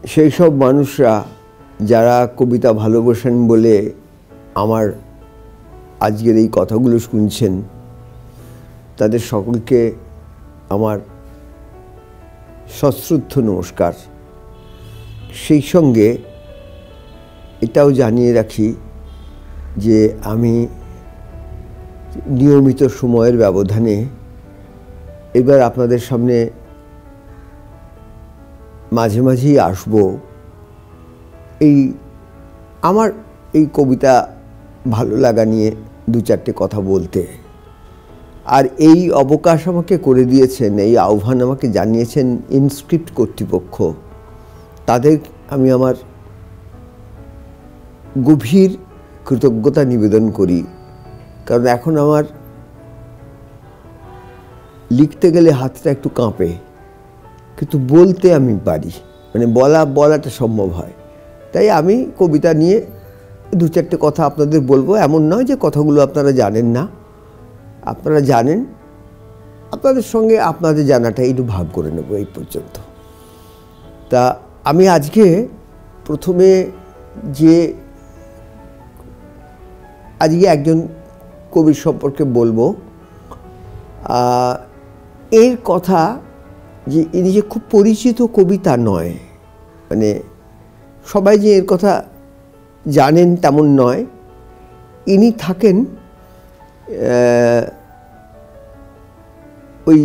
সেই সব মানুষরা যারা কবিতা ভালোবাসেন বলে আমার আজকের এই কথাগুলো শুনছেন, তাদের সকলকে আমার সশ্রদ্ধ নমস্কার। সেই সঙ্গে এটাও জানিয়ে রাখি যে আমি নিয়মিত সময়ের ব্যবধানে এবার আপনাদের সামনে মাঝে মাঝেই আসব আমার এই কবিতা ভালো লাগা নিয়ে দু চারটে কথা বলতে। আর এই অবকাশ আমাকে করে দিয়েছেন, এই আহ্বান আমাকে জানিয়েছেন ইনস্ক্রিপ্ট কর্তৃপক্ষ। তাদের আমি আমার গভীর কৃতজ্ঞতা নিবেদন করি, কারণ এখন আমার লিখতে গেলে হাতটা একটু কাঁপে, কিন্তু বলতে আমি পারি, মানে বলাটা সম্ভব হয়। তাই আমি কবিতা নিয়ে দু চারটে কথা আপনাদের বলবো। এমন নয় যে কথাগুলো আপনারা জানেন না, আপনারা জানেন। আপনাদের সঙ্গে আপনাদের জানাটা একটু ভাগ করে নেব এই পর্যন্ত। তা আমি আজকে প্রথমে আজকে একজন কবির সম্পর্কে বলবো। এর কথা যে ইনি যে খুব পরিচিত কবি তা নয়, মানে সবাই যে এর কথা জানেন তেমন নয়। ইনি থাকেন ওই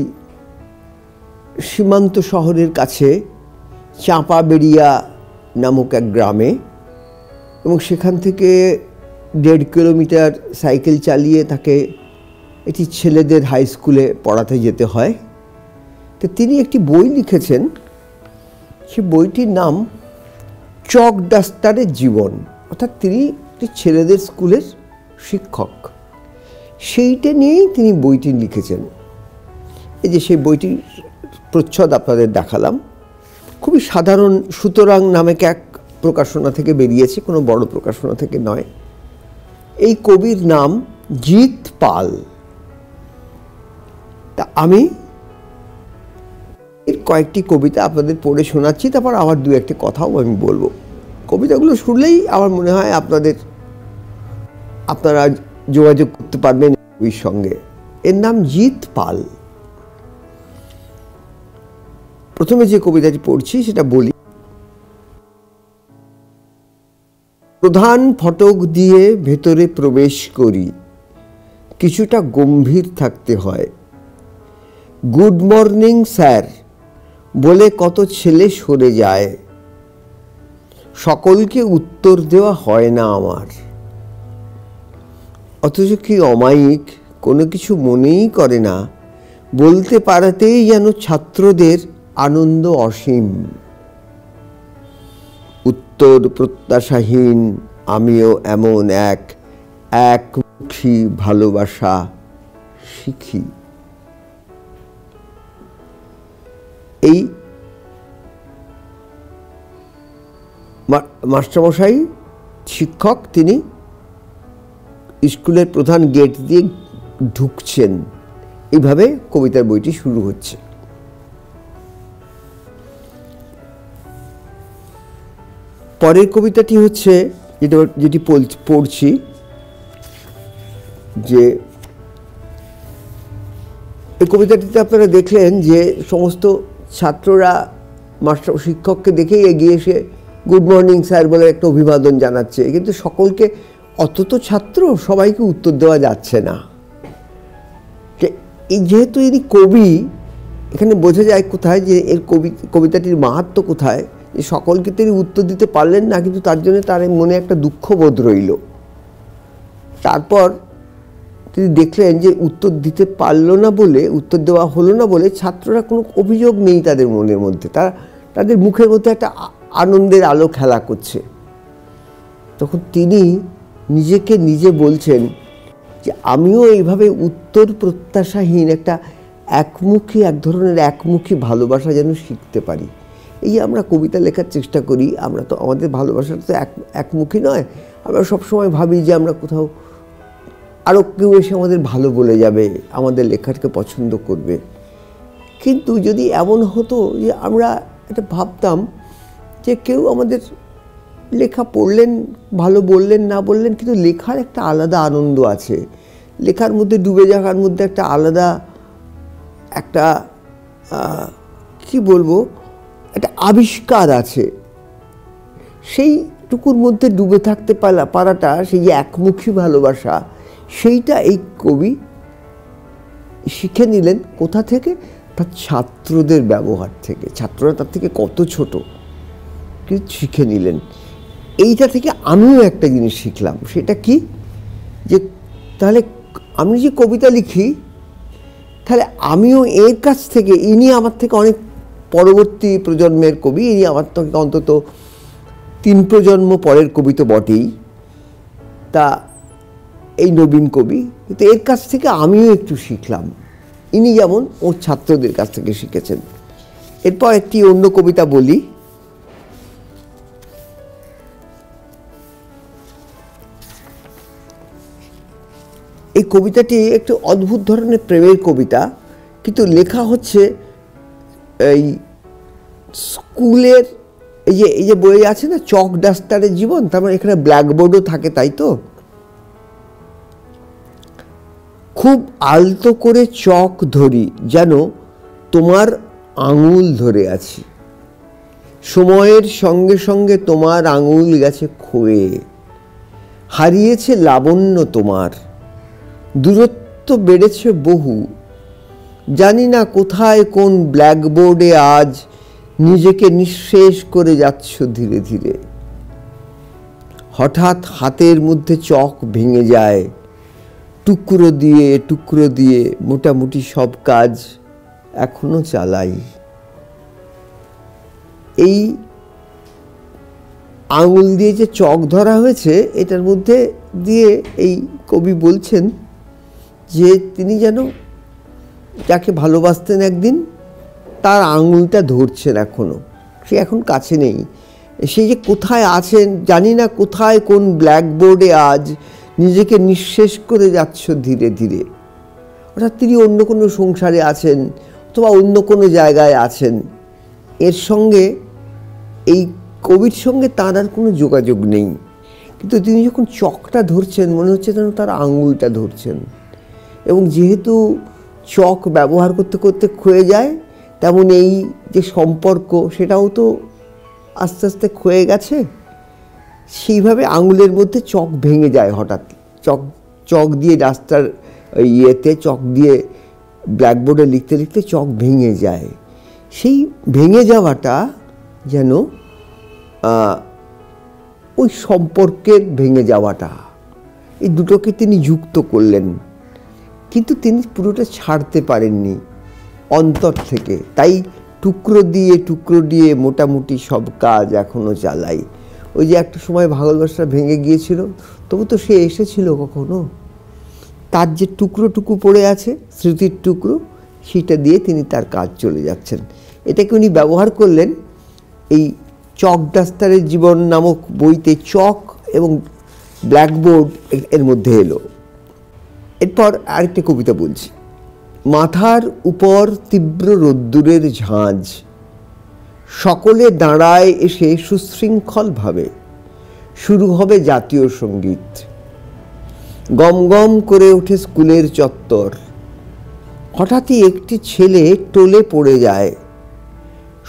সীমান্ত শহরের কাছে চাঁপাবেড়িয়া নামক এক গ্রামে, এবং সেখান থেকে 1.5 কিলোমিটার সাইকেল চালিয়ে তাকে একটি ছেলেদের হাই স্কুলে পড়াতে যেতে হয়। তো তিনি একটি বই লিখেছেন, সে বইটির নাম চক ডাস্টারের জীবন। অর্থাৎ তিনি একটি ছেলেদের স্কুলের শিক্ষক, সেইটা নিয়েই তিনি বইটি লিখেছেন। এই যে সেই বইটির প্রচ্ছদ আপনাদের দেখালাম, খুবই সাধারণ সুতরাং নামক এক প্রকাশনা থেকে বেরিয়েছে, কোনো বড় প্রকাশনা থেকে নয়। এই কবির নাম জিৎ পাল। তা আমি এর কয়েকটি কবিতা আপনাদের পড়ে শোনাচ্ছি, তারপর আবার দু একটি কথাও আমি বলবো। কবিতাগুলো শুনলেই আমার মনে হয় আপনারা যোগাযোগ করতে পারবেন কবির সঙ্গে। এর নাম জিৎ পাল। প্রথমে যে কবিতাটি পড়ছি সেটা বলি। প্রধান ফটক দিয়ে ভেতরে প্রবেশ করি, কিছুটা গম্ভীর থাকতে হয়। গুড মর্নিং স্যার বলে কত ছেলে সরে যায়, সকলকে উত্তর দেওয়া হয় না আমার। অথচ কি অমায়িক, কোনো কিছু মনেই করে না, বলতে পারাতেই যেন ছাত্রদের আনন্দ অসীম। উত্তর প্রত্যাশাহীন আমিও এমন একমুখী ভালোবাসা শিখি। এই মাস্টারমশাই শিক্ষক, তিনি স্কুলের প্রধান গেট দিয়ে ঢুকছেন। এইভাবে কবিতার বইটি শুরু হচ্ছে। পরের কবিতাটি হচ্ছে যেটি পড়ছি, যে এই কবিতাটিতে আপনারা দেখলেন যে সমস্ত ছাত্ররা মাস্টার শিক্ষককে দেখেই এগিয়ে এসে গুড মর্নিং স্যার বলে একটা অভিবাদন জানাচ্ছে, কিন্তু সকলকে, অত তো ছাত্র, সবাইকে উত্তর দেওয়া যাচ্ছে না। যেহেতু ইনি কবি, এখানে বোঝা যায় কোথায় যে এর কবিতাটির মাহাত্ম্য কোথায়, যে সকলকে তিনি উত্তর দিতে পারলেন না, কিন্তু তার জন্য তার মনে একটা দুঃখবোধ রইল। তারপর তিনি দেখলেন যে উত্তর দিতে পারল না বলে, উত্তর দেওয়া হলো না বলে ছাত্ররা কোনো অভিযোগ নেই তাদের মনের মধ্যে, তাদের মুখের মধ্যে একটা আনন্দের আলো খেলা করছে। তখন তিনি নিজেকে নিজে বলছেন যে আমিও এইভাবে উত্তর প্রত্যাশাহীন একটা এক ধরনের একমুখী ভালোবাসা যেন শিখতে পারি। এই যে আমরা কবিতা লেখার চেষ্টা করি, আমরা তো আমাদের ভালোবাসাটা তো একমুখী নয়। আমরা সবসময় ভাবি যে আমরা কোথাও আরও কেউ এসে আমাদের ভালো বলে যাবে, আমাদের লেখাটাকে পছন্দ করবে। কিন্তু যদি এমন হতো যে আমরা এটা ভাবতাম যে কেউ আমাদের লেখা পড়লেন, ভালো বললেন না বললেন, কিন্তু লেখার একটা আলাদা আনন্দ আছে, লেখার মধ্যে ডুবে যাওয়ার মধ্যে একটা আলাদা একটা কি বলবো, একটা আবিষ্কার আছে। সেইটুকুর মধ্যে ডুবে থাকতে পারাটা, সেই যে একমুখী ভালোবাসা, সেইটা এই কবি শিখে নিলেন কোথা থেকে? তার ছাত্রদের ব্যবহার থেকে। ছাত্ররা তার থেকে কত ছোট, কিন্তু শিখে নিলেন। এইটা থেকে আমিও একটা জিনিস শিখলাম, সেটা কি, যে তাহলে আমি যে কবিতা লিখি, তাহলে আমিও এর কাছ থেকে, ইনি আমার থেকে অনেক পরবর্তী প্রজন্মের কবি, ইনি আমার থেকে অন্তত 3 প্রজন্ম পরের কবি তো বটেই, তা এই নবীন কবি, কিন্তু এর কাছ থেকে আমিও একটু শিখলাম। ইনি যেমন ওর ছাত্রদের কাছ থেকে শিখেছেন। এরপর একটি অন্য কবিতা বলি। এই কবিতাটি একটু অদ্ভুত ধরনের প্রেমের কবিতা, কিন্তু লেখা হচ্ছে এই স্কুলের এই যে বই আছে না, চক ডাস্টারের জীবন, তার মানে এখানে ব্ল্যাকবোর্ডও থাকে, তাই তো। খুব আলতো করে চক ধরি, যেন তোমার আঙুল ধরে আছি, সময়ের সঙ্গে সঙ্গে তোমার আঙুল গেছে ক্ষয়ে, হারিয়েছে লাবণ্য তোমার, দূরত্ব বেড়েছে বহু, জানি না কোথায় কোন ব্ল্যাকবোর্ডে আজ নিজেকে নিঃশেষ করে যাচ্ছ ধীরে ধীরে। হঠাৎ হাতের মধ্যে চক ভেঙে যায়, টুকরো দিয়ে মোটামুটি সব কাজ এখনো চালাই। এই আঙুল দিয়ে যে চক ধরা হয়েছে, এটার মধ্যে দিয়ে এই কবি বলছেন যে তিনি যেন যাকে ভালোবাসতেন একদিন, তার আঙুলটা ধরছেন এখনো, সে এখন কাছে নেই, সে যে কোথায় আছেন জানি না, কোথায় কোন ব্ল্যাকবোর্ডে আজ নিজেকে নিঃশেষ করে যাচ্ছ ধীরে ধীরে। অর্থাৎ তিনি অন্য কোনো সংসারে আছেন, অথবা অন্য কোনো জায়গায় আছেন, এর সঙ্গে এই কবির সঙ্গে তার আর কোনো যোগাযোগ নেই, কিন্তু তিনি যখন চকটা ধরছেন, মনে হচ্ছে যেন তার আঙুলটা ধরছেন। এবং যেহেতু চক ব্যবহার করতে করতে ক্ষয়ে যায়, তেমন এই যে সম্পর্ক, সেটাও তো আস্তে আস্তে ক্ষয়ে গেছে। সেইভাবে আঙুলের মধ্যে চক ভেঙে যায় হঠাৎ, চক দিয়ে ডাস্টার ইয়েতে চক দিয়ে ব্ল্যাকবোর্ডে লিখতে লিখতে চক ভেঙে যায়। সেই ভেঙে যাওয়াটা যেন ওই সম্পর্কের ভেঙে যাওয়াটা, এই দুটোকে তিনি যুক্ত করলেন, কিন্তু তিনি পুরোটা ছাড়তে পারেননি অন্তর থেকে। তাই টুকরো দিয়ে মোটামুটি সব কাজ এখনো চালাই। ওই যে একটা সময় ভালোবাসা ভেঙে গিয়েছিল, তবু তো সে এসেছিল কখনো, তার যে টুকরো পড়ে আছে, স্মৃতির টুকরো, সেটা দিয়ে তিনি তার কাজ চলে যাচ্ছেন। এটাকে উনি ব্যবহার করলেন এই চক ডাস্টারের জীবন নামক বইতে। চক এবং ব্ল্যাকবোর্ড এর মধ্যে এলো। এরপর আরেকটি কবিতা বলছি। মাথার উপর তীব্র রোদ্দুরের ঝাঁঝ, সকলে দাঁড়ায় এসে সুশৃঙ্খলভাবে, শুরু হবে জাতীয় সঙ্গীত। গম গম করে ওঠে স্কুলের চত্বর, হঠাৎই একটি ছেলে টলে পড়ে যায়,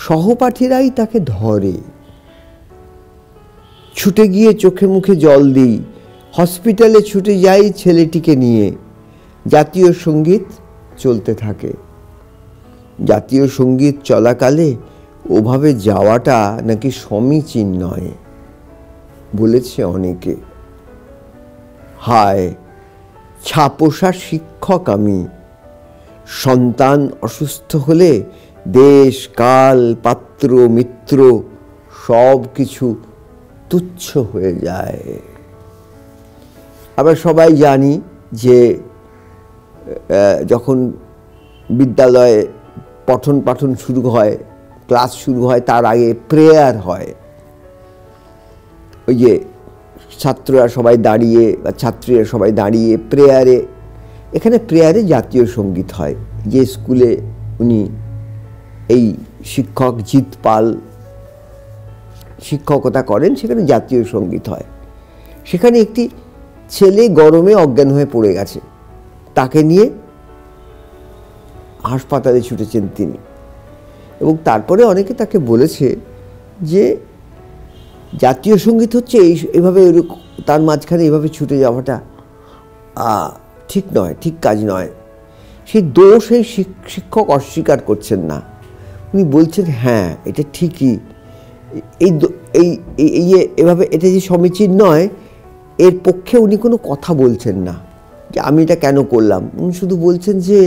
সহপাঠীরাই তাকে ধরে। ছুটে গিয়ে চোখে মুখে জল দিই, হসপিটালে ছুটে যাই ছেলেটিকে নিয়ে। জাতীয় সঙ্গীত চলতে থাকে। জাতীয় সঙ্গীত চলাকালে ওভাবে যাওয়াটা নাকি সমীচীন নয় বলেছে অনেকে। হায়, ছাপোষা শিক্ষক আমি, সন্তান অসুস্থ হলে দেশ কাল পাত্র মিত্র সব কিছু তুচ্ছ হয়ে যায়। আমরা সবাই জানি যে যখন বিদ্যালয়ে পঠন পাঠন শুরু হয়, ক্লাস শুরু হয়, তার আগে প্রেয়ার হয়। ওই যে ছাত্ররা সবাই দাঁড়িয়ে বা ছাত্রীরা সবাই দাঁড়িয়ে প্রেয়ারে, এখানে প্রেয়ারে জাতীয় সঙ্গীত হয়। যে স্কুলে উনি এই শিক্ষক জিৎ পাল শিক্ষকতা করেন, সেখানে জাতীয় সঙ্গীত হয়। সেখানে একটি ছেলে গরমে অজ্ঞান হয়ে পড়ে গেছে, তাকে নিয়ে হাসপাতালে ছুটেছেন তিনি। এবং তারপরে অনেকে তাকে বলেছে যে জাতীয় সঙ্গীত হচ্ছে এইভাবে তার মাঝখানে এইভাবে ছুটে যাওয়াটা ঠিক নয়, ঠিক কাজ নয়। সেই দোষ এই শিক্ষক অস্বীকার করছেন না, উনি বলছেন হ্যাঁ এটা ঠিকই, এভাবে এটা যে সমীচীন নয়, এর পক্ষে উনি কোনো কথা বলছেন না যে আমি এটা কেন করলাম। উনি শুধু বলছেন যে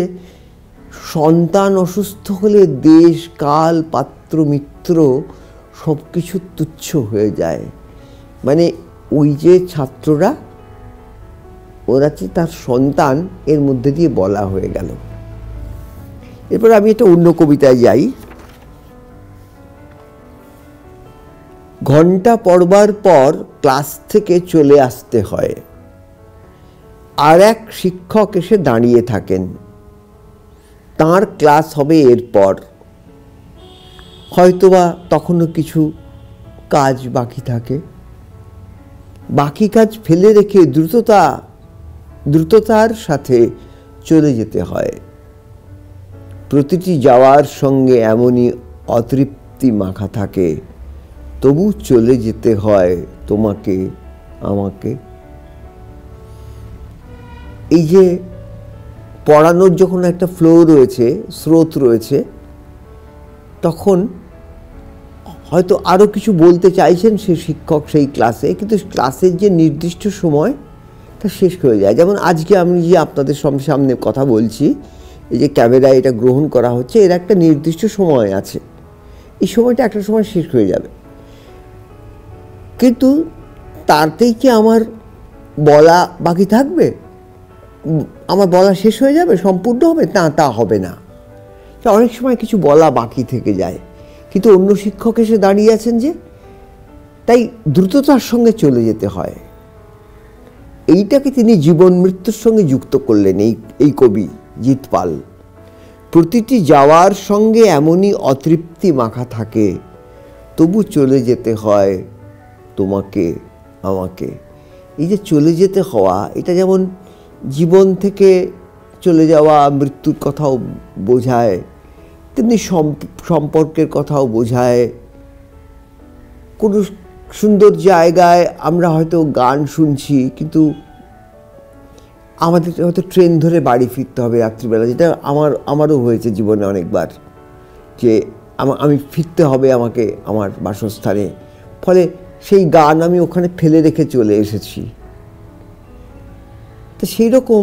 সন্তান অসুস্থ হলে দেশ, কাল, পাত্র, মিত্র সব কিছু তুচ্ছ হয়ে যায়। মানে ওই যে ছাত্ররা, ওরা যে তার সন্তান, এর মধ্যে দিয়ে বলা হয়ে গেল। এরপর আমি একটা অন্য কবিতায় যাই। ঘন্টা পড়বার পর ক্লাস থেকে চলে আসতে হয়, আর এক শিক্ষক এসে দাঁড়িয়ে থাকেন, তার ক্লাস হবে এরপর। হয়তোবা তখনও কিছু কাজ বাকি থাকে, বাকি কাজ ফেলে রেখে দ্রুততার সাথে চলে যেতে হয়। প্রতিটি যাওয়ার সঙ্গে এমনই অতৃপ্তি মাখা থাকে, তবু চলে যেতে হয় তোমাকে আমাকে। এই যে পড়ানোর যখন একটা ফ্লো রয়েছে, স্রোত রয়েছে, তখন হয়তো আরও কিছু বলতে চাইছেন সে শিক্ষক সেই ক্লাসে, কিন্তু ক্লাসের যে নির্দিষ্ট সময় তা শেষ হয়ে যায়। যেমন আজকে আমি যে আপনাদের সামনে কথা বলছি, এই যে ক্যামেরায় এটা গ্রহণ করা হচ্ছে, এর একটা নির্দিষ্ট সময় আছে, এই সময়টা একটা সময় শেষ হয়ে যাবে। কিন্তু তাতেই কি আমার বলা বাকি থাকবে? আমার বলা শেষ হয়ে যাবে, সম্পূর্ণ হবে? না, তা হবে না। অনেক সময় কিছু বলা বাকি থেকে যায়, কিন্তু অন্য শিক্ষক এসে দাঁড়িয়ে আছেন যে, তাই দ্রুততার সঙ্গে চলে যেতে হয়। এইটাকে তিনি জীবন মৃত্যুর সঙ্গে যুক্ত করলেন এই কবি জিতপাল। প্রতিটি যাওয়ার সঙ্গে এমনই অতৃপ্তি মাখা থাকে, তবু চলে যেতে হয় তোমাকে আমাকে। এই যে চলে যেতে হওয়া, এটা যেমন জীবন থেকে চলে যাওয়া, মৃত্যুর কথাও বোঝায়, তেমনি সম্পর্কের কথাও বোঝায়। কোনো সুন্দর জায়গায় আমরা হয়তো গান শুনছি, কিন্তু আমাদের হয়তো ট্রেন ধরে বাড়ি ফিরতে হবে রাত্রিবেলা, যেটা আমারও হয়েছে জীবনে অনেকবার, যে আমি ফিরতে হবে আমাকে আমার বাসস্থানে। ফলে সেই গান আমি ওখানে ফেলে রেখে চলে এসেছি। তো সেই রকম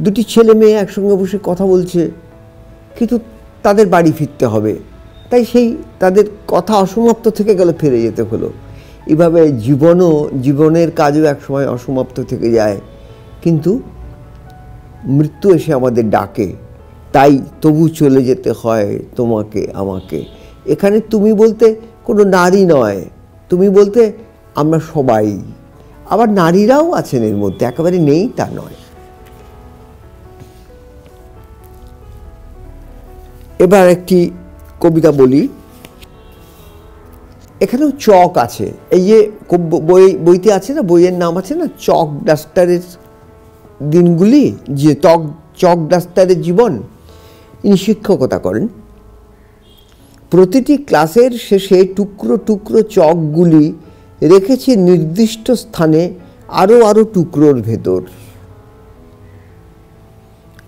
দুটি ছেলে মেয়ে একসঙ্গে বসে কথা বলছে, কিন্তু তাদের বাড়ি ফিরতে হবে, তাই সেই তাদের কথা অসমাপ্ত থেকে গেল, ফিরে যেতে হলো। এভাবে জীবনের কাজও একসময় অসমাপ্ত থেকে যায়, কিন্তু মৃত্যু এসে আমাদের ডাকে, তাই তবু চলে যেতে হয় তোমাকে আমাকে। এখানে তুমি বলতে কোনো নারী নয়, তুমি বলতে আমরা সবাই, আবার নারীরাও আছেন এর মধ্যে, একেবারে নেই তা নয়। এবার একটি কবিতা বলি। এখানেও চক আছে, এই যে বইতে আছে না, বইয়ের নাম আছে না, চক ডাস্টারের দিনগুলি, যে চক ডাস্টারের জীবন। ইনি শিক্ষকতা করেন। প্রতিটি ক্লাসের শেষে টুকরো টুকরো চকগুলি রেখেছে নির্দিষ্ট স্থানে, আরও টুকরোর ভেতর।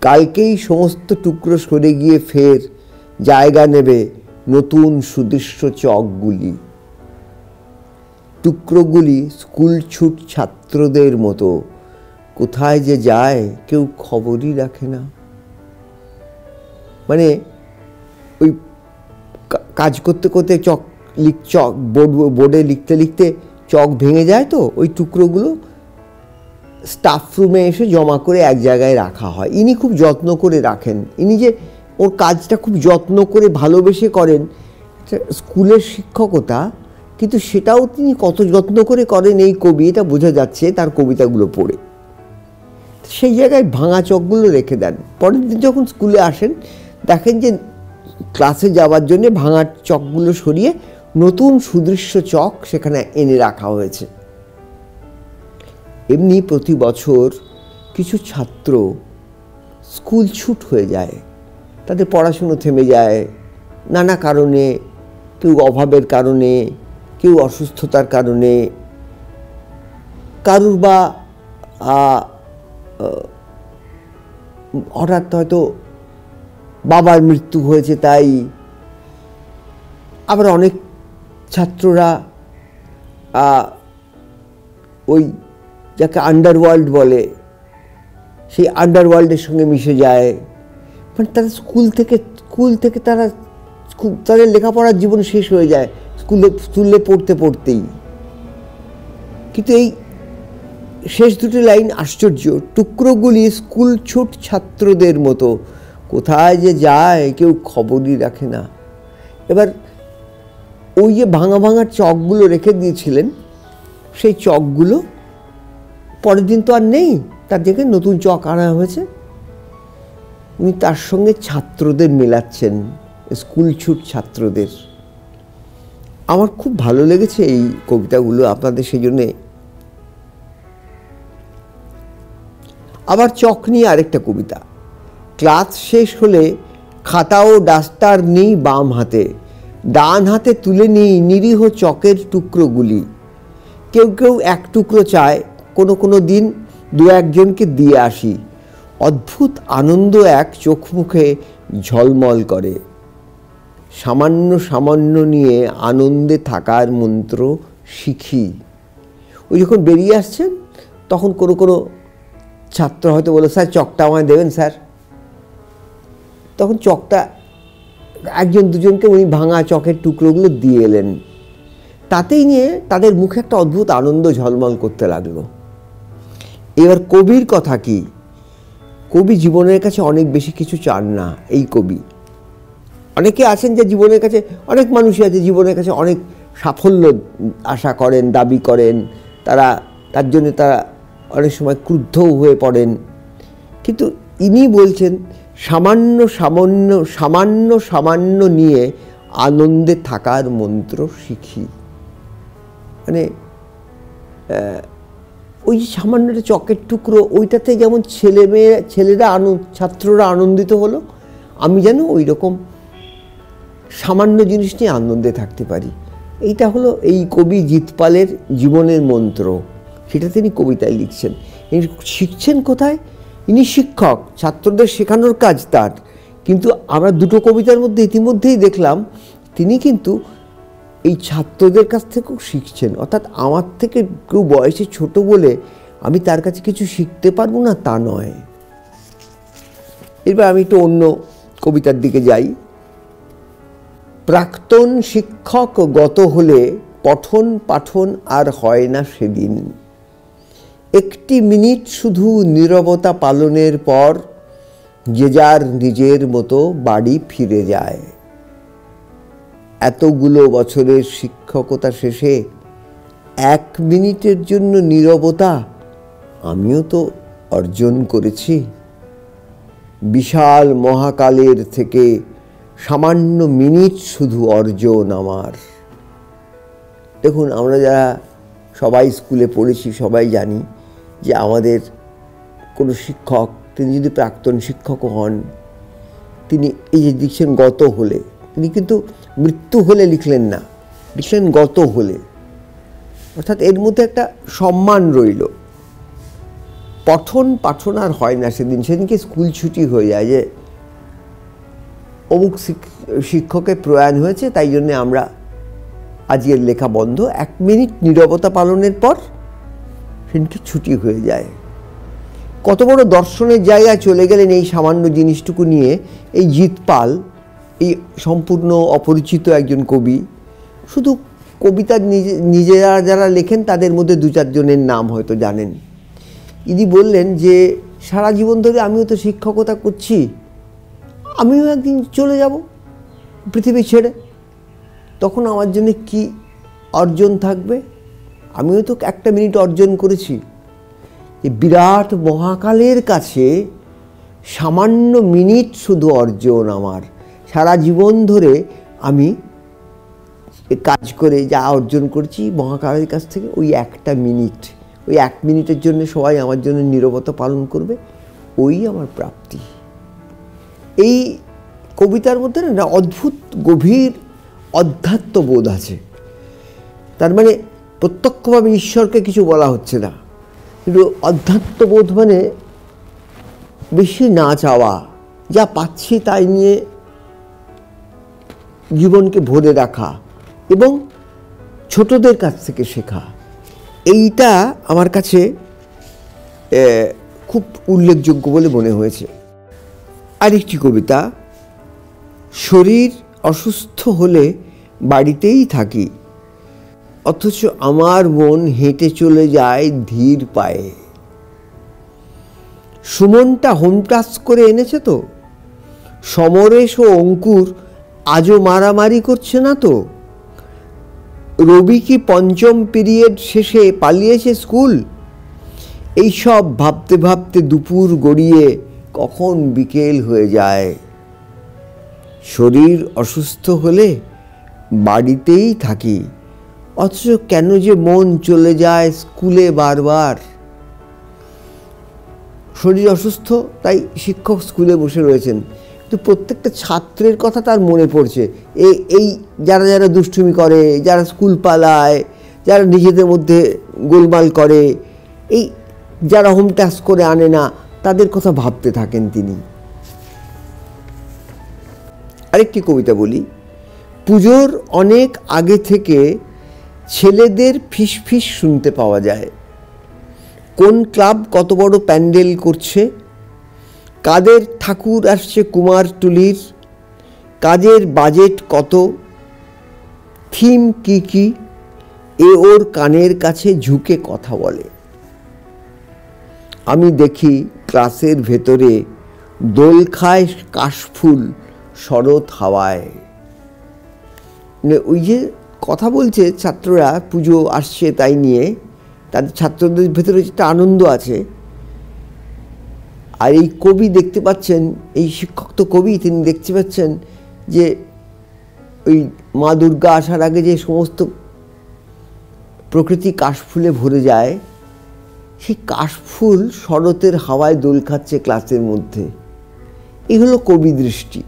কালকেই সমস্ত টুকরো সরে গিয়ে ফের জায়গা নেবে নতুন সুদৃশ্য চকগুলি। টুকরোগুলি স্কুল ছুট ছাত্রদের মতো, কোথায় যে যায় কেউ খবরই রাখে না। মানে ওই কাজ করতে করতে বোর্ডে লিখতে লিখতে চক ভেঙে যায়, তো ওই টুকরোগুলো স্টাফ রুমে এসে জমা করে এক জায়গায় রাখা হয়। ইনি খুব যত্ন করে রাখেন, ইনি যে ওর কাজটা খুব যত্ন করে ভালোবেসে করেন। স্কুলের শিক্ষকতা, কিন্তু সেটাও তিনি কত যত্ন করে করেন এই কবি, এটা বোঝা যাচ্ছে তার কবিতাগুলো পড়ে। সেই জায়গায় ভাঙা চকগুলো রেখে দেন। পরের দিন যখন স্কুলে আসেন, দেখেন যে ক্লাসে যাওয়ার জন্য ভাঙা চকগুলো সরিয়ে নতুন সুদৃশ্য চক সেখানে এনে রাখা হয়েছে। এমনি প্রতি বছর কিছু ছাত্র স্কুল ছুট হয়ে যায়, তাদের পড়াশুনো থেমে যায় নানা কারণে, কেউ অভাবের কারণে, কেউ অসুস্থতার কারণে, কারুর বা হঠাৎ হয়তো বাবার মৃত্যু হয়েছে তাই। আবার অনেক ছাত্ররা ওই যাকে আন্ডারওয়ার্ল্ড বলে সেই আন্ডারওয়ার্ল্ডের সঙ্গে মিশে যায়। মানে তারা স্কুল থেকে তারা তাদের লেখাপড়ার জীবন শেষ হয়ে যায় স্কুলে পড়তে পড়তেই। কিন্তু এই শেষ দুটি লাইন আশ্চর্য, টুকরোগুলি স্কুল ছুট ছাত্রদের মতো কোথায় যে যায় কেউ খবরই রাখে না। এবার ওই যে ভাঙা ভাঙা চকগুলো রেখে দিয়েছিলেন, সেই চকগুলো পরের দিন তো আর নেই, তার জায়গায় নতুন চক আনা হয়েছে। উনি তার সঙ্গে ছাত্রদের মেলাচ্ছেন, স্কুল ছুট ছাত্রদের। আমার খুব ভালো লেগেছে এই কবিতাগুলো, আপনাদের সেই জন্যে। আবার চক নিয়ে আরেকটা কবিতা। ক্লাস শেষ হলে খাতা ও ডাস্টার নিই বাম হাতে, ডান হাতে তুলে নিই নিরীহ চকের টুকরোগুলি। কেউ কেউ এক টুকরো চায়, কোনো দিন দু একজনকে দিয়ে আসি। অদ্ভুত আনন্দ এক চোখ মুখে ঝলমল করে। সামান্য নিয়ে আনন্দে থাকার মন্ত্র শিখি। ওই যখন বেরিয়ে আসছেন তখন কোনো ছাত্র হয়তো বলে, স্যার চকটা আমায় দেবেন স্যার। তখন চকটা একজন দুজনকে উনি ভাঙা চকের টুকরোগুলো দিয়ে এলেন। তাতেই নিয়ে তাদের মুখে একটা অদ্ভুত আনন্দ ঝলমল করতে লাগলো। এবার কবির কথা কি? কবি জীবনের কাছে অনেক বেশি কিছু চান না। এই কবি, অনেকে আছেন যে জীবনের কাছে, অনেক মানুষই আছে জীবনের কাছে অনেক সাফল্য আশা করেন, দাবি করেন, তার জন্য তারা অনেক সময় ক্রুদ্ধও হয়ে পড়েন। কিন্তু ইনি বলছেন সামান্য নিয়ে আনন্দে থাকার মন্ত্র শিখি। মানে ওই যে সামান্য চকের টুকরো, ওইটাতে যেমন ছাত্ররা আনন্দিত হলো, আমি যেন ওই রকম সামান্য জিনিস নিয়ে আনন্দে থাকতে পারি। এইটা হলো এই কবি জিতপালের জীবনের মন্ত্র, সেটা তিনি কবিতায় লিখছেন। ইনি শিখছেন কোথায়? ইনি শিক্ষক, ছাত্রদের শেখানোর কাজ তার। কিন্তু আমরা দুটো কবিতার মধ্যে ইতিমধ্যেই দেখলাম তিনি কিন্তু এই ছাত্রদের কাছ থেকেও শিখছেন। অর্থাৎ আমার থেকে কেউ বয়সে ছোট বলে আমি তার কাছে কিছু শিখতে পারবো না তা নয়। এবার আমি একটু অন্য কবিতার দিকে যাই। প্রাক্তন শিক্ষক গত হলে পঠন পাঠন আর হয় না সেদিন। একটি মিনিট শুধু নীরবতা পালনের পর যে যার নিজের মতো বাড়ি ফিরে যায়। এতগুলো বছরের শিক্ষকতা শেষে 1 মিনিটের জন্য নীরবতা আমিও তো অর্জন করেছি। বিশাল মহাকালের থেকে সামান্য মিনিট শুধু অর্জন আমার। দেখুন, আমরা যারা সবাই স্কুলে পড়েছি সবাই জানি যে আমাদের কোনো শিক্ষক, তিনি যদি প্রাক্তন শিক্ষকও হন, তিনি এই যে লিখছেন গত হলে, তিনি কিন্তু মৃত্যু হলে লিখলেন না, লিখলেন গত হলে। অর্থাৎ এর মধ্যে একটা সম্মান রইল। পঠন পাঠন আর হয় না সেদিনকে স্কুল ছুটি হয়ে যায়, যে অমুক শিক্ষকের প্রয়াণ হয়েছে, তাই জন্যে আমরা আজকের লেখা বন্ধ। 1 মিনিট নীরবতা পালনের পর সেদিনকে ছুটি হয়ে যায়। কত বড় দর্শনের জায়গায় চলে গেলেন এই সামান্য জিনিসটুকু নিয়ে এই জিতপাল, এই সম্পূর্ণ অপরিচিত একজন কবি। শুধু কবিতা নিজেরা যারা লেখেন তাদের মধ্যে 2-4 জনের নাম হয়তো জানেন। ইনি বললেন যে সারা জীবন ধরে আমিও তো শিক্ষকতা করছি, আমিও একদিন চলে যাব পৃথিবী ছেড়ে, তখন আমার জন্য কি অর্জন থাকবে? আমিও তো 1 মিনিট অর্জন করেছি। এই বিরাট মহাকালের কাছে সামান্য মিনিট শুধু অর্জন আমার। সারা জীবন ধরে আমি কাজ করে যা অর্জন করছি মহাকালের কাছ থেকে, ওই একটা মিনিট, ওই 1 মিনিটের জন্য সবাই আমার জন্য নীরবতা পালন করবে, ওই আমার প্রাপ্তি। এই কবিতার মধ্যে না অদ্ভুত গভীর অধ্যাত্মবোধ আছে। তার মানে প্রত্যক্ষভাবে ঈশ্বরকে কিছু বলা হচ্ছে না, কিন্তু অধ্যাত্মবোধ মানে বেশি না চাওয়া, যা পাচ্ছি তাই নিয়ে জীবনকে ভরে রাখা এবং ছোটদের কাছ থেকে শেখা। এইটা আমার কাছে খুব উল্লেখযোগ্য বলে মনে হয়েছে। আরেকটি কবিতা, শরীর অসুস্থ হলে বাড়িতেই থাকি, অথচ আমার মন হেঁটে চলে যায় ধীর পায়ে। সুমনটা হোম টাস্ক করে এনেছে তো? সমরেশ ও অঙ্কুর আজও মারামারি করছে না তো? রবি কি 5ম পিরিয়ড শেষে পালিয়েছে স্কুল? এইসব ভাবতে ভাবতে দুপুর গড়িয়ে কখন বিকেল হয়ে যায়। শরীর অসুস্থ হলে বাড়িতেই থাকি, অথচ কেন যে মন চলে যায় স্কুলে বারবার। শরীর অসুস্থ তাই শিক্ষক স্কুলে বসে রয়েছেন, কিন্তু প্রত্যেকটা ছাত্রের কথা তার মনে পড়ছে। এই যারা যারা দুষ্টুমি করে, যারা স্কুল পালায়, যারা নিজেদের মধ্যে গোলমাল করে, এই যারা হোম টাস্ক করে আনে না, তাদের কথা ভাবতে থাকেন তিনি। আরেকটি কবিতা বলি, পুজোর অনেক আগে থেকে ছেলেদের ফিসফিস শুনতে পাওয়া যায়। কোন ক্লাব কত বড় প্যান্ডেল করছে, কাদের ঠাকুর আসছে কুমারটুলির, কাজের বাজেট কত, থিম কি কি, এ ওর কানের কাছে ঝুঁকে কথা বলে। আমি দেখি ক্লাসের ভেতরে দোল খায় কাশফুল শরৎ হাওয়ায়। ওই যে কথা বলছে ছাত্ররা, পুজো আসছে তাই নিয়ে তাদের ছাত্রদের ভেতরে একটা আনন্দ আছে। আর এই কবি দেখতে পাচ্ছেন, এই শিক্ষক তো কবি, তিনি দেখতে পাচ্ছেন যে ওই মা দুর্গা আসার আগে যে সমস্ত প্রকৃতি কাশফুলে ভরে যায়, সেই কাশফুল শরতের হাওয়ায় দোল খাচ্ছে ক্লাসের মধ্যে। এই হলো কবি দৃষ্টি।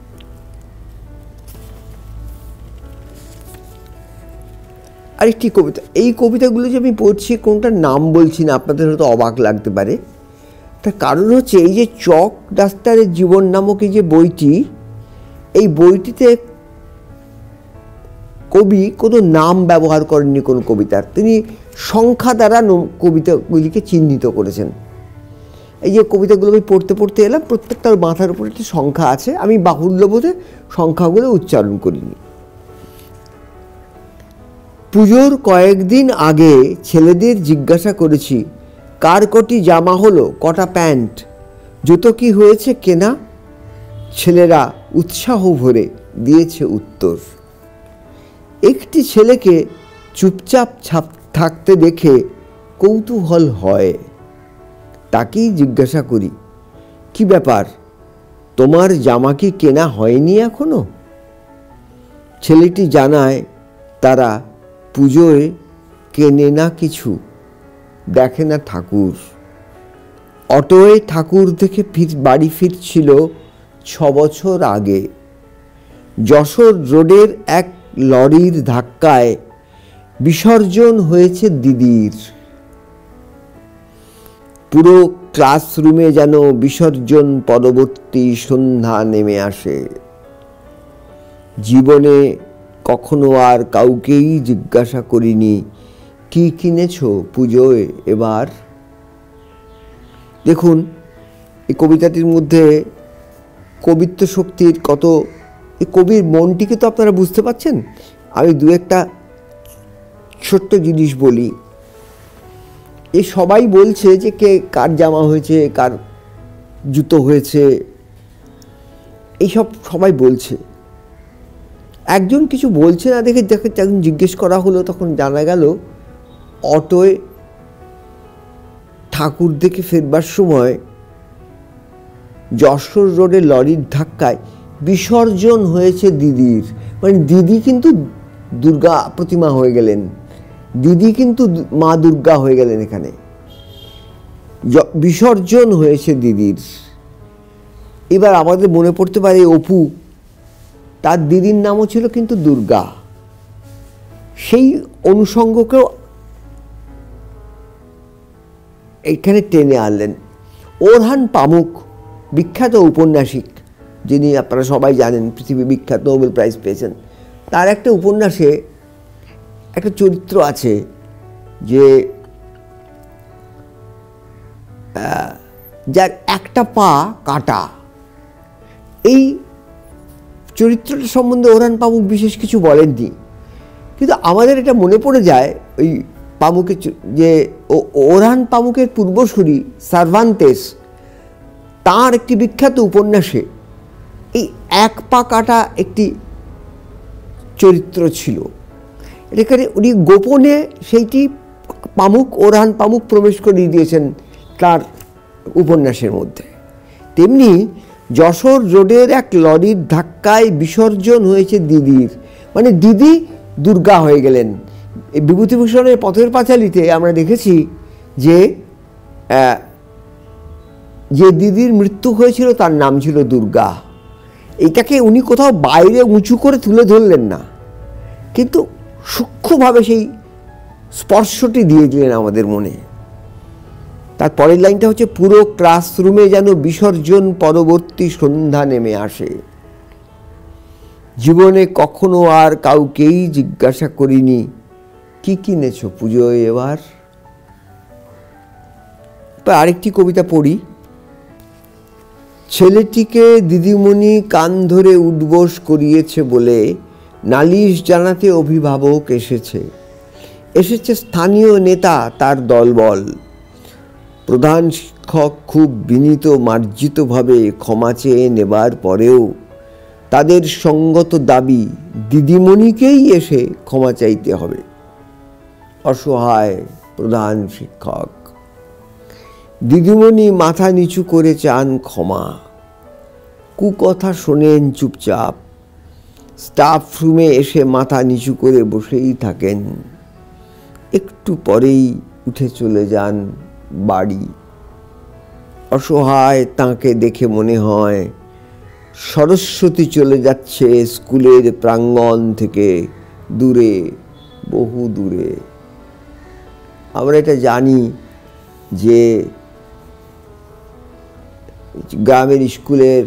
আরেকটি কবিতা, এই কবিতাগুলো যে আমি পড়ছি কোনটার নাম বলছি না, আপনাদের হয়তো অবাক লাগতে পারে। তার কারণ হচ্ছে এই যে চক ডাস্টারের জীবন নামক এই যে বইটি, এই বইটিতে কবি কোনো নাম ব্যবহার করেননি কোনো কবিতার, তিনি সংখ্যা দ্বারা কবিতাগুলিকে চিহ্নিত করেছেন। এই যে কবিতাগুলো আমি পড়তে পড়তে এলাম, প্রত্যেকটার মাথার উপর একটি সংখ্যা আছে, আমি বাহুল্যবোধে সংখ্যাগুলো উচ্চারণ করিনি। পুজোর কয়েকদিন আগে ছেলেদের জিজ্ঞাসা করেছি কার কটি জামা হলো, কটা প্যান্ট, জুতো কি হয়েছে কেনা। ছেলেরা উৎসাহ ভরে দিয়েছে উত্তর। একটি ছেলেকে চুপচাপ থাকতে দেখে কৌতূহল হয়, তাকেই জিজ্ঞাসা করি কি ব্যাপার, তোমার জামা কি কেনা হয়নি এখনো। ছেলেটি জানায় তারা পুজোয় কেনে না কিছু, দেখে না ঠাকুর। অটোয় ঠাকুর দেখে বাড়ি ফিরছিল 6 বছর আগে। যশোর রোডের এক লরির ধাক্কায় বিসর্জন হয়েছে দিদির। পুরো ক্লাসরুমে যেন বিসর্জন পরবর্তী সন্ধ্যা নেমে আসে। জীবনে কখনো আর কাউকেই জিজ্ঞাসা করিনি কি কিনেছো পুজোয় এবার। দেখুন এই কবিতাটির মধ্যে কবিত্ব শক্তির কত, এই কবির মনটিকে তো আপনারা বুঝতে পারছেন। আমি দু একটা ছোট্ট জিনিস বলি। এই সবাই বলছে যে কে কার জামা হয়েছে, কার জুতো হয়েছে, এইসব সবাই বলছে। একজন কিছু বলছে না দেখে যখন জিজ্ঞেস করা হলো, তখন জানা গেল অটোয় ঠাকুর দেখে ফেরবার সময় যশোর রোডে লরির ধাক্কায় বিসর্জন হয়েছে দিদির। মানে দিদি কিন্তু দুর্গা প্রতিমা হয়ে গেলেন, দিদি কিন্তু মা দুর্গা হয়ে গেলেন। এখানে বিসর্জন হয়েছে দিদির। এবার আমাদের মনে পড়তে পারে অপু, তার দিদির নামও ছিল কিন্তু দুর্গা। সেই অনুষঙ্গকেও এখানে টেনে আনলেন। ওরহান পামুক, বিখ্যাত ঔপন্যাসিক, যিনি আপনারা সবাই জানেন, পৃথিবী বিখ্যাত, নোবেল প্রাইজ পেয়েছেন। তার একটা উপন্যাসে একটা চরিত্র আছে যে যার একটা পা কাটা। এই চরিত্রটা সম্বন্ধে ওরহান পামুক বিশেষ কিছু বলেননি, কিন্তু আমাদের এটা মনে পড়ে যায় ওই পামুকের, যে ওরহান পামুকের পূর্বসূরি সার্ভান্তেস, তার একটি বিখ্যাত উপন্যাসে এই এক পা কাটা একটি চরিত্র ছিল। এখানে উনি গোপনে সেইটি ওরহান পামুক প্রবেশ করিয়ে দিয়েছেন তার উপন্যাসের মধ্যে। তেমনি যশোর রোডের এক লরির ধাক্কায় বিসর্জন হয়েছে দিদির, মানে দিদি দুর্গা হয়ে গেলেন। এই বিভূতিভূষণের পথের পাঁচালীতে আমরা দেখেছি যে যে দিদির মৃত্যু হয়েছিল তার নাম ছিল দুর্গা। এইটাকে উনি কোথাও বাইরে উঁচু করে তুলে ধরলেন না, কিন্তু সূক্ষ্মভাবে সেই স্পর্শটি দিয়ে দিলেন আমাদের মনে। তার পরের লাইনটা হচ্ছে, পুরো ক্লাসরুমে যেন বিসর্জন পরবর্তী সন্ধ্যা নেমে আসে। জীবনে কখনো আর কাউকেই জিজ্ঞাসা করিনি কি কিনেছো পুজোয় এবার। আরেকটি কবিতা পড়ি। ছেলেটিকে দিদিমণি কান ধরে উঠবোস করিয়েছে বলে নালিশ জানাতে অভিভাবক এসেছে স্থানীয় নেতা তার দলবল। প্রধান শিক্ষক খুব বিনীত মার্জিতভাবে ক্ষমা চেয়ে নেবার পরেও তাদের সঙ্গত দাবি দিদিমণিকেই এসে ক্ষমা চাইতে হবে। অসহায় প্রধান শিক্ষক। দিদিমণি মাথা নিচু করে চান ক্ষমা, কুকথা শোনেন চুপচাপ, স্টাফ রুমে এসে মাথা নিচু করে বসেই থাকেন, একটু পরেই উঠে চলে যান বাড়ি। অসহায় তাঁকে দেখে মনে হয় সরস্বতী চলে যাচ্ছে স্কুলের প্রাঙ্গণ থেকে দূরে, বহু দূরে। আমরা এটা জানি যে গ্রামের স্কুলের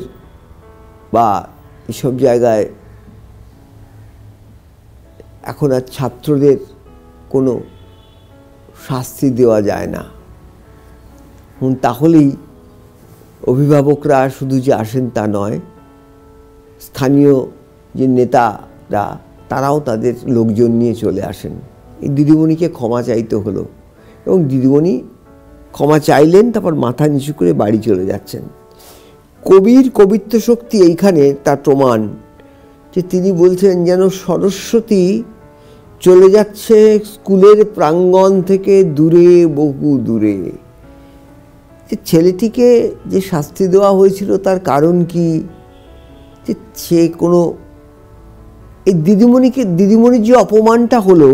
বা এসব জায়গায় এখন আর ছাত্রদের কোনো শাস্তি দেওয়া যায় না। তাহলেই অভিভাবকরা শুধু যে আসেন তা নয়, স্থানীয় যে নেতারা তারাও তাদের লোকজন নিয়ে চলে আসেন। এই দিদিমণিকে ক্ষমা চাইতে হলো এবং দিদিমণি ক্ষমা চাইলেন, তারপর মাথা নিচু করে বাড়ি চলে যাচ্ছেন। কবির কবিত্ব শক্তি এইখানে তার প্রমাণ, যে তিনি বলছেন যেন সরস্বতী চলে যাচ্ছে স্কুলের প্রাঙ্গণ থেকে দূরে, বহু দূরে। যে ছেলেটিকে যে শাস্তি দেওয়া হয়েছিল তার কারণ কি? যে সে কোনো এই দিদিমণির যে অপমানটা হলো,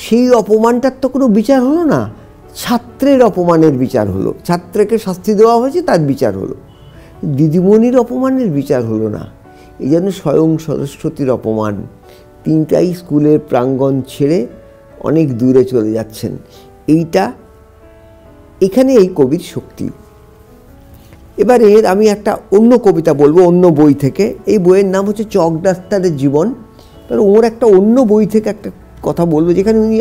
সেই অপমানটার তো কোনো বিচার হলো না, ছাত্রের অপমানের বিচার হলো। ছাত্রকে শাস্তি দেওয়া হয়েছে, তার বিচার হলো। দিদিমণির অপমানের বিচার হলো না। এই জন্য স্বয়ং সরস্বতীর অপমান। তিনটাই স্কুলের প্রাঙ্গণ ছেড়ে অনেক দূরে চলে যাচ্ছেন। এখানে এই কবির শক্তি। এবারে আমি একটা অন্য কবিতা বলবো, অন্য বই থেকে। এই বইয়ের নাম হচ্ছে চক ডাস্টারের জীবন। ওর একটা অন্য বই থেকে একটা কথা বলবো, যেখানে উনি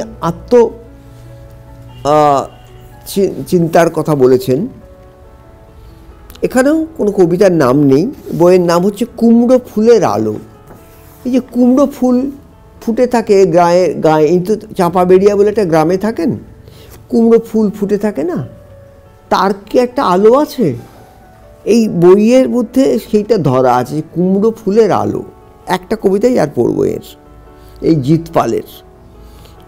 চিন্তার কথা বলেছেন। এখানেও কোনো কবিতার নাম নেই। বইয়ের নাম হচ্ছে কুমড়ো ফুলের আলো। এই যে কুমড়ো ফুল ফুটে থাকে গায়ে, এই তো চাঁপাবেড়িয়া বলে একটা গ্রামে থাকেন, কুমড়ো ফুল ফুটে থাকে না, তার কি একটা আলো আছে? এই বইয়ের মধ্যে সেইটা ধরা আছে, কুমড়ো ফুলের আলো। একটা কবিতাই আর পড়বো এর, এই জিতপালের।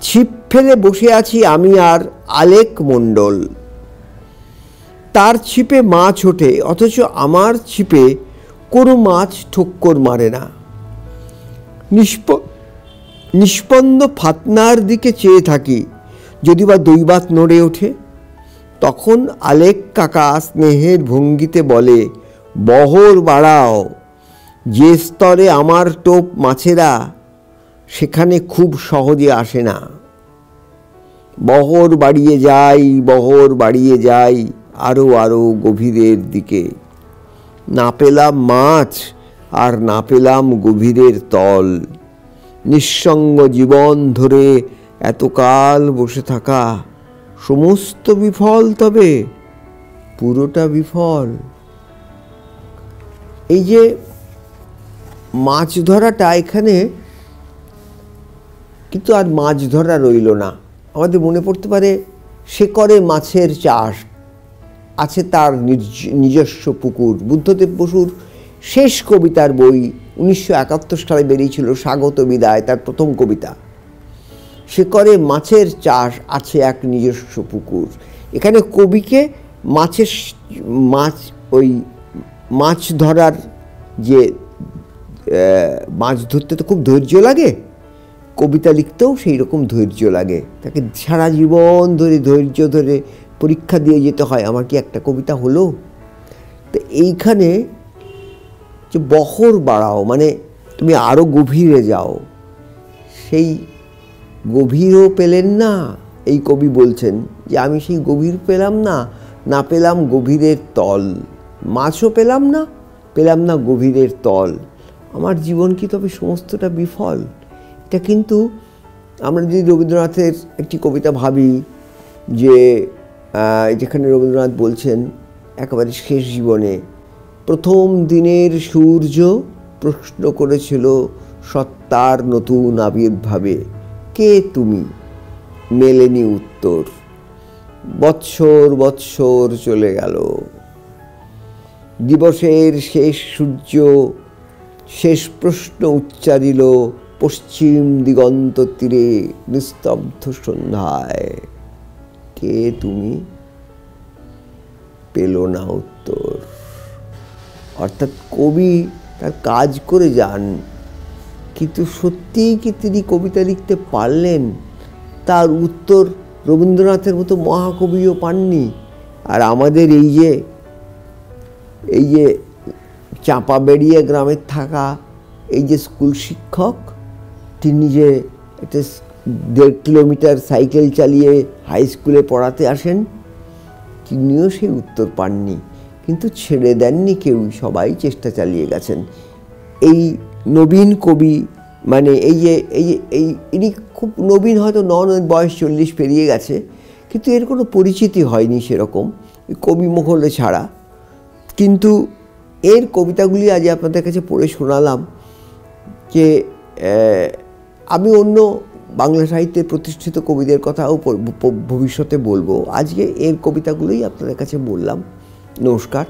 ছিপ ফেলে বসে আছি আমি আর আলেক মণ্ডল, তার ছিপে মাছ ওঠে অথচ আমার ছিপে কোনো মাছ ঠোক্কর মারে না। নিষ্পন্দ ফাতনার দিকে চেয়ে থাকি, যদি বা দৈবাত নড়ে ওঠে। তখন আলেক কাকা স্নেহের ভঙ্গিতে বলে, বহর বাড়াও, যে স্তরে আমার টোপ মাছেরা সেখানে খুব সহজে আসে না। বহর বাড়িয়ে যাই, বহর বাড়িয়ে যাই, আরও আরও গভীরের দিকে। না পেলাম মাছ, আর না পেলাম গভীরের তল। নিঃসঙ্গ জীবন ধরে এতকাল বসে থাকা, সমস্ত বিফল, তবে পুরোটা বিফল। এই যে মাছ ধরাটা, এখানে কিন্তু আর মাছ ধরা রইল না। আমাদের মনে পড়তে পারে, সে করে মাছের চাষ, আছে তার নিজস্ব পুকুর। বুদ্ধদেব বসুর শেষ কবিতার বই 1971 সালে বেরিয়েছিল, স্বাগত বিদায়, তার প্রথম কবিতা। সে করে মাছের চাষ, আছে এক নিজস্ব পুকুর। এখানে কবিকে ওই মাছ ধরার যে, মাছ ধরতে তো খুব ধৈর্য লাগে, কবিতা লিখতেও সেই রকম ধৈর্য লাগে। তাকে সারা জীবন ধরে ধৈর্য ধরে পরীক্ষা দিয়ে যেতে হয়, আমার কি একটা কবিতা হলো। তো এইখানে যে বহর বাড়াও, মানে তুমি আরও গভীরে যাও, সেই গভীরও পেলেন না। এই কবি বলছেন যে আমি সেই গভীর পেলাম না, না পেলাম গভীরের তল। মাছও পেলাম না, পেলাম না গভীরের তল। আমার জীবন কি তবে সমস্তটা বিফল? এটা কিন্তু আমরা যদি রবীন্দ্রনাথের একটি কবিতা ভাবি, যে যেখানে রবীন্দ্রনাথ বলছেন একেবারে শেষ জীবনে, প্রথম দিনের সূর্য প্রশ্ন করেছিল সত্তার নতুন আবির্ভাবে, কে তুমি? মেলেনি উত্তর। বৎসর বৎসর চলে গেল। দিবসের শেষ সূর্য শেষ প্রশ্ন উচ্চারিল পশ্চিম দিগন্ত তীরে নিস্তব্ধ সন্ধ্যায়, কে তুমি? পেল না উত্তর। অর্থাৎ কবি তার কাজ করে যান, কিন্তু সত্যিই কি তিনি কবিতা লিখতে পারলেন? তার উত্তর রবীন্দ্রনাথের মতো মহাকবিও পাননি। আর আমাদের এই যে চাঁপাবেড়িয়া গ্রামের থাকা এই যে স্কুল শিক্ষক, তিনি যে একটা 1.5 কিলোমিটার সাইকেল চালিয়ে হাই স্কুলে পড়াতে আসেন, তিনিও সেই উত্তর পাননি। কিন্তু ছেড়ে দেননি কেউ, সবাই চেষ্টা চালিয়ে গেছেন। এই নবীন কবি, মানে ইনি খুব নবীন, হয়তো বয়স 40 পেরিয়ে গেছে, কিন্তু এর কোনো পরিচিতি হয়নি সেরকম কবি মহলে ছাড়া। কিন্তু এর কবিতাগুলি আজ আপনাদের কাছে পড়ে শোনালাম, যে আমি অন্য বাংলা সাহিত্যের প্রতিষ্ঠিত কবিদের কথাও ভবিষ্যতে বলবো। আজকে এর কবিতাগুলোই আপনাদের কাছে বললাম। নমস্কার।